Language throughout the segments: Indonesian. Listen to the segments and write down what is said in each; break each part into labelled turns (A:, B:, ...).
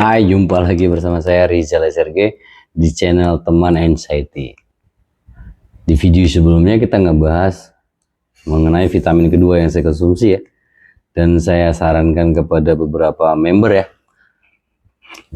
A: Hai, jumpa lagi bersama saya Rizal SRG di channel Teman Anxiety. Di video sebelumnya kita ngebahas mengenai vitamin kedua yang saya konsumsi ya. Dan saya sarankan kepada beberapa member ya.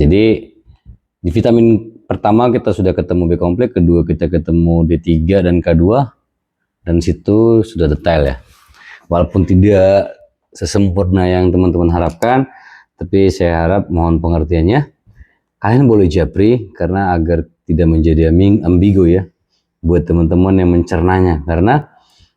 A: Jadi di vitamin pertama kita sudah ketemu B kompleks, kedua kita ketemu D3 dan K2. Dan situ sudah detail ya. Walaupun tidak sesempurna yang teman-teman harapkan, tapi saya harap mohon pengertiannya. Kalian boleh japri karena agar tidak menjadi ambigu ya buat teman-teman yang mencernanya, karena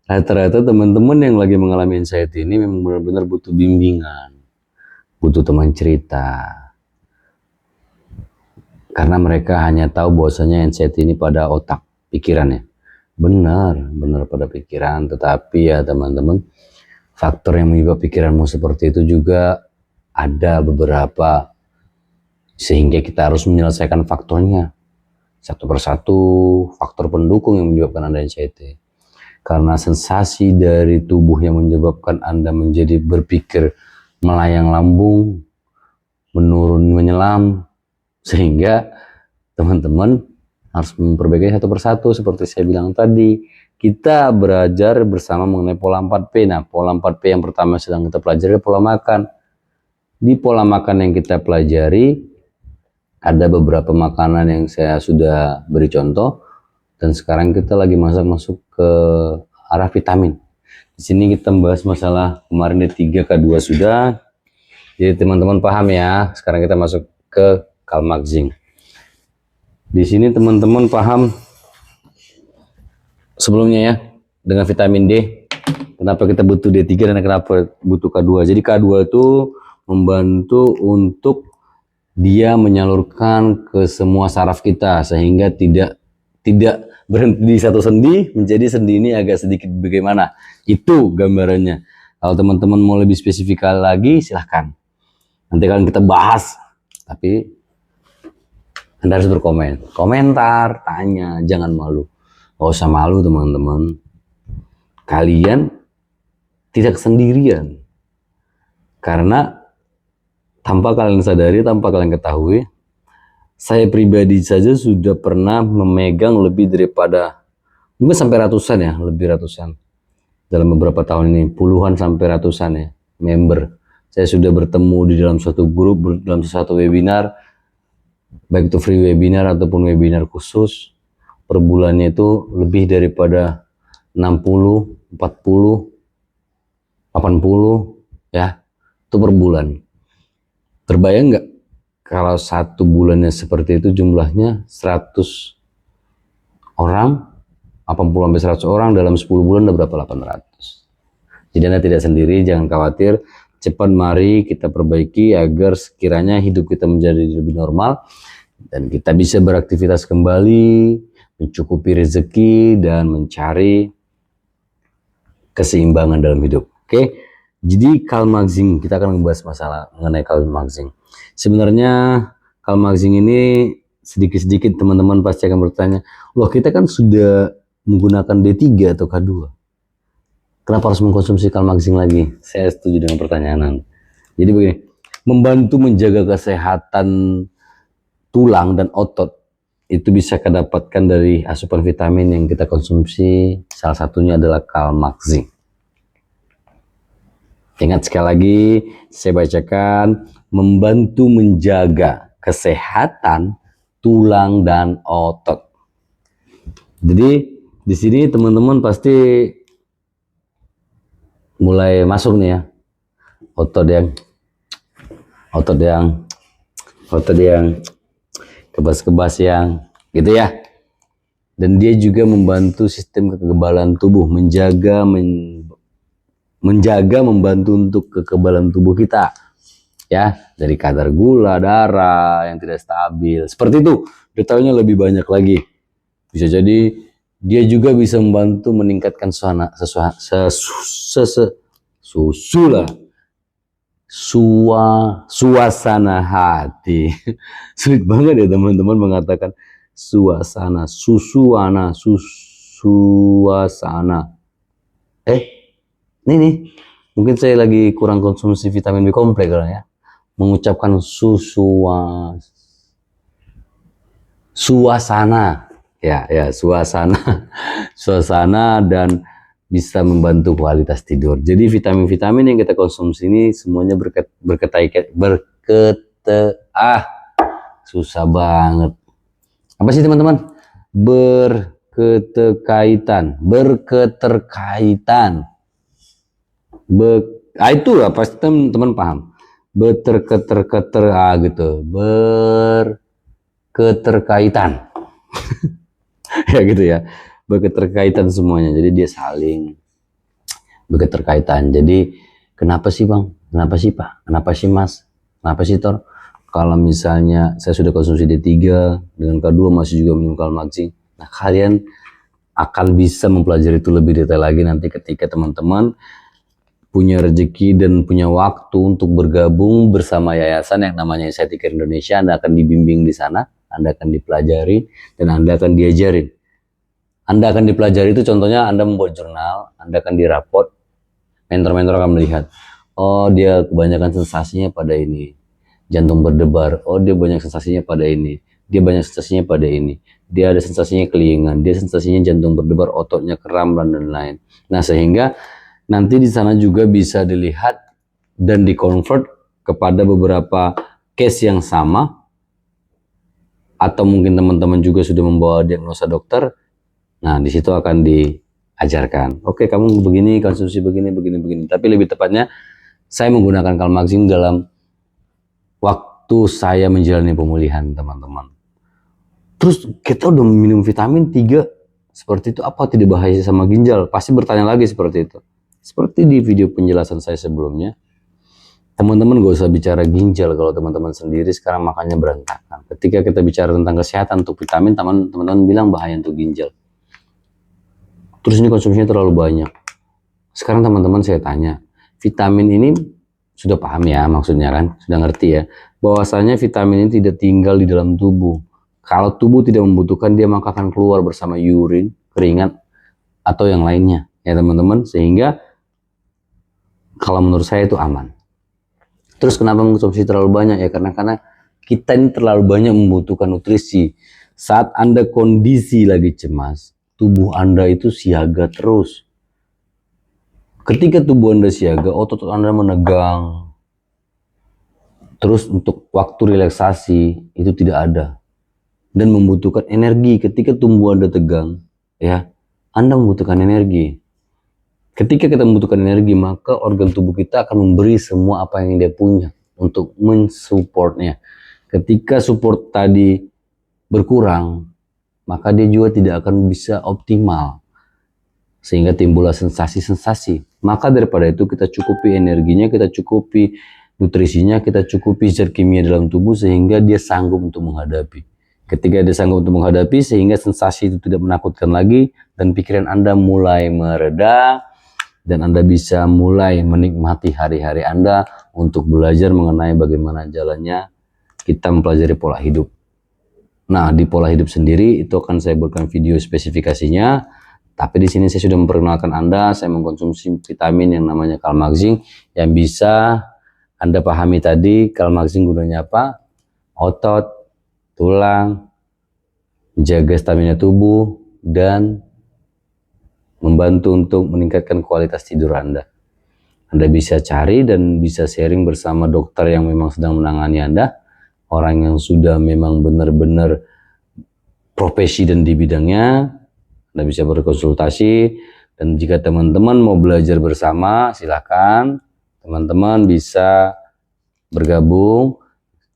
A: rata-rata teman-teman yang lagi mengalami anxiety ini memang benar-benar butuh bimbingan, butuh teman cerita, karena mereka hanya tahu bahwasanya anxiety ini pada otak, pikirannya. Benar pada pikiran, tetapi ya teman-teman, faktor yang menyebabkan pikiranmu seperti itu juga ada beberapa, sehingga kita harus menyelesaikan faktornya satu persatu. Faktor pendukung yang menyebabkan Anda anxiety, karena sensasi dari tubuh yang menyebabkan Anda menjadi berpikir melayang lambung, menurun menyelam, sehingga teman-teman harus memperbaiki satu persatu. Seperti saya bilang tadi, kita belajar bersama mengenai pola 4P. Nah, pola 4P yang pertama sedang kita pelajari pola makan. Di pola makan yang kita pelajari, ada beberapa makanan yang saya sudah beri contoh, dan sekarang kita lagi masuk ke arah vitamin. Di sini kita membahas masalah kemarin D3 K2 sudah. Jadi teman-teman paham ya. Sekarang kita masuk ke Kalmaxing. Di sini teman-teman paham sebelumnya ya dengan vitamin D. Kenapa kita butuh D3 dan kenapa butuh K2? Jadi K2 itu membantu untuk dia menyalurkan ke semua saraf kita, sehingga tidak berhenti di satu sendi, menjadi sendi ini agak sedikit bagaimana. Itu gambarannya. Kalau teman-teman mau lebih spesifik lagi, silahkan. Nanti kalian kita bahas. Tapi Anda harus berkomentar, komentar, tanya, jangan malu. Gak usah malu teman-teman. Kalian tidak sendirian. Karena tanpa kalian sadari, tanpa kalian ketahui, saya pribadi saja sudah pernah memegang lebih daripada, mungkin sampai ratusan ya, lebih ratusan. Dalam beberapa tahun ini, puluhan sampai ratusan ya, member. Saya sudah bertemu di dalam suatu grup, dalam satu webinar, baik itu free webinar ataupun webinar khusus. Per bulannya itu lebih daripada 60, 40, 80 ya, itu per bulan. Terbayang nggak kalau satu bulannya seperti itu, jumlahnya 100 orang, 80-100 orang dalam 10 bulan udah berapa? 800. Jadi Anda tidak sendiri, jangan khawatir. Cepat mari kita perbaiki agar sekiranya hidup kita menjadi lebih normal dan kita bisa beraktivitas kembali, mencukupi rezeki dan mencari keseimbangan dalam hidup. Oke? Jadi Kalmaxing, kita akan membahas masalah mengenai Kalmaxing. Sebenarnya Kalmaxing ini sedikit-sedikit teman-teman pasti akan bertanya, loh kita kan sudah menggunakan D3 atau K2, kenapa harus mengkonsumsi Kalmaxing lagi? Saya setuju dengan pertanyaan. Jadi begini, membantu menjaga kesehatan tulang dan otot itu bisa kedapatkan dari asupan vitamin yang kita konsumsi. Salah satunya adalah Kalmaxing. Ingat sekali lagi, saya bacakan, membantu menjaga kesehatan tulang dan otot. Jadi di sini teman-teman pasti mulai masuk nih ya, otot yang kebas-kebas yang gitu ya. Dan dia juga membantu sistem kekebalan tubuh, membantu untuk kekebalan tubuh kita ya, dari kadar gula darah yang tidak stabil. Seperti itu, detailnya lebih banyak lagi. Bisa jadi dia juga bisa membantu meningkatkan suasana hati. Sulit banget ya teman-teman mengatakan suasana. Ini nih, mungkin saya lagi kurang konsumsi vitamin B kompleks ya. mengucapkan suasana, suasana, suasana, dan bisa membantu kualitas tidur. Jadi vitamin-vitamin yang kita konsumsi ini semuanya susah banget. Apa sih teman-teman? Berketerkaitan. Itu lah pasti teman-teman paham. Gitu. Berketerkaitan. Ya gitu ya. Berketerkaitan semuanya. Jadi dia saling berketerkaitan. Jadi kenapa sih Bang? Kenapa sih Pak? Kenapa sih Mas? Kenapa sih Tor? Kalau misalnya saya sudah konsumsi D3 dengan K2 masih juga minum Kalmaxing, nah kalian akan bisa mempelajari itu lebih detail lagi nanti ketika teman-teman punya rezeki dan punya waktu untuk bergabung bersama yayasan yang namanya Insight Care Indonesia. Anda akan dibimbing di sana, Anda akan dipelajari, dan Anda akan diajarin. Anda akan dipelajari itu contohnya Anda membuat jurnal, Anda akan diraport, mentor-mentor akan melihat, oh dia kebanyakan sensasinya pada ini, jantung berdebar, oh dia banyak sensasinya pada ini, dia banyak sensasinya pada ini, dia ada sensasinya kelingan, dia sensasinya jantung berdebar, ototnya kram, dan lain-lain. Nah sehingga nanti di sana juga bisa dilihat dan dikonvert kepada beberapa case yang sama, atau mungkin teman-teman juga sudah membawa diagnosa dokter. Nah di situ akan diajarkan, oke kamu begini, konsumsi begini. Tapi lebih tepatnya saya menggunakan Kalmaxing dalam waktu saya menjalani pemulihan teman-teman. Terus kita udah minum vitamin 3 seperti itu, apa tidak bahaya sama ginjal? Pasti bertanya lagi seperti itu. Seperti di video penjelasan saya sebelumnya, teman-teman gak usah bicara ginjal kalau teman-teman sendiri sekarang makannya berantakan. Ketika kita bicara tentang kesehatan untuk vitamin, teman-teman bilang bahaya untuk ginjal. Terus ini konsumsinya terlalu banyak. Sekarang teman-teman saya tanya, vitamin ini sudah paham ya maksudnya kan? Sudah ngerti ya? Bahwasanya vitamin ini tidak tinggal di dalam tubuh. Kalau tubuh tidak membutuhkan, dia maka akan keluar bersama urin, keringat, atau yang lainnya. Ya teman-teman, sehingga kalau menurut saya itu aman. Terus kenapa mengkonsumsi terlalu banyak? Ya karena kita ini terlalu banyak membutuhkan nutrisi. Saat Anda kondisi lagi cemas, tubuh Anda itu siaga terus. Ketika tubuh Anda siaga, otot Anda menegang. Terus untuk waktu relaksasi itu tidak ada. Dan membutuhkan energi. Ketika tubuh Anda tegang, ya, Anda membutuhkan energi. Ketika kita membutuhkan energi, maka organ tubuh kita akan memberi semua apa yang dia punya untuk mensupportnya. Ketika support tadi berkurang, maka dia juga tidak akan bisa optimal. Sehingga timbullah sensasi-sensasi. Maka daripada itu kita cukupi energinya, kita cukupi nutrisinya, kita cukupi zat kimia dalam tubuh sehingga dia sanggup untuk menghadapi. Ketika dia sanggup untuk menghadapi, sehingga sensasi itu tidak menakutkan lagi, dan pikiran Anda mulai mereda, dan Anda bisa mulai menikmati hari-hari Anda untuk belajar mengenai bagaimana jalannya kita mempelajari pola hidup. Nah, di pola hidup sendiri itu akan saya berikan video spesifikasinya. Tapi di sini saya sudah memperkenalkan Anda, saya mengkonsumsi vitamin yang namanya Kalmaxing yang bisa Anda pahami tadi. Kalmaxing gunanya apa? Otot, tulang, menjaga stamina tubuh, dan membantu untuk meningkatkan kualitas tidur Anda. Anda bisa cari dan bisa sharing bersama dokter yang memang sedang menangani Anda, orang yang sudah memang benar-benar profesi dan di bidangnya. Anda bisa berkonsultasi, dan jika teman-teman mau belajar bersama, silakan teman-teman bisa bergabung.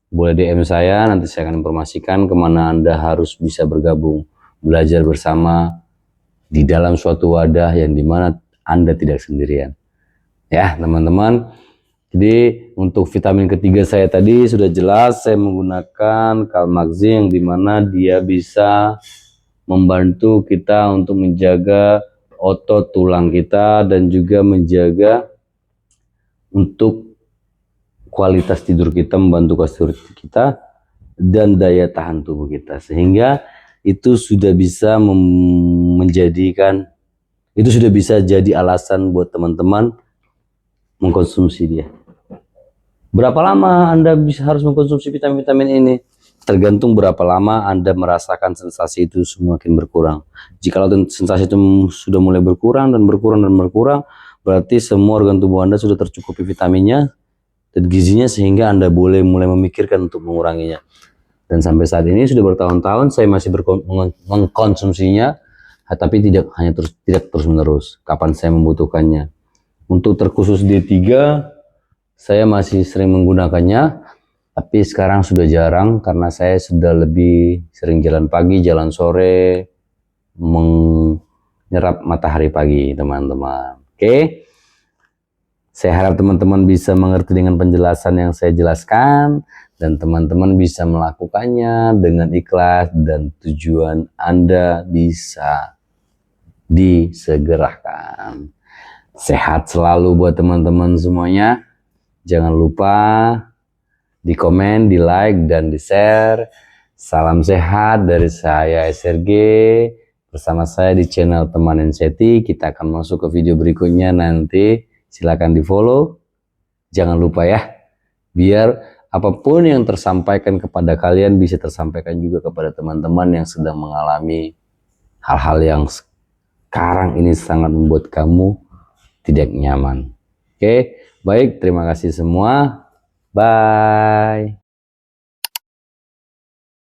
A: Boleh DM saya, nanti saya akan informasikan kemana Anda harus bisa bergabung, belajar bersama di dalam suatu wadah yang dimana Anda tidak sendirian. Ya teman-teman, jadi untuk vitamin ketiga saya tadi sudah jelas, saya menggunakan Kalmaxing yang dimana dia bisa membantu kita untuk menjaga otot tulang kita dan juga menjaga untuk kualitas tidur kita, membantu kualitas tidur kita dan daya tahan tubuh kita, sehingga itu sudah bisa menjadikan, itu sudah bisa jadi alasan buat teman-teman mengkonsumsi dia. Berapa lama Anda harus mengkonsumsi vitamin-vitamin ini? Tergantung berapa lama Anda merasakan sensasi itu semakin berkurang. Jika sensasi itu sudah mulai berkurang dan berkurang dan berkurang, berarti semua organ tubuh Anda sudah tercukupi vitaminnya dan gizinya sehingga Anda boleh mulai memikirkan untuk menguranginya. Dan sampai saat ini sudah bertahun-tahun saya masih mengkonsumsinya, tapi tidak terus menerus. Kapan saya membutuhkannya? Untuk terkhusus D3 saya masih sering menggunakannya, tapi sekarang sudah jarang karena saya sudah lebih sering jalan pagi, jalan sore, menyerap matahari pagi, teman-teman. Oke? Saya harap teman-teman bisa mengerti dengan penjelasan yang saya jelaskan dan teman-teman bisa melakukannya dengan ikhlas dan tujuan Anda bisa disegerakan. Sehat selalu buat teman-teman semuanya. Jangan lupa di komen, di like, dan di share. Salam sehat dari saya SRG. Bersama saya di channel Teman NCT. Kita akan masuk ke video berikutnya nanti. Silakan di follow. Jangan lupa ya. Biar apapun yang tersampaikan kepada kalian bisa tersampaikan juga kepada teman-teman yang sedang mengalami hal-hal yang sekarang ini sangat membuat kamu tidak nyaman. Oke, baik, terima kasih semua. Bye.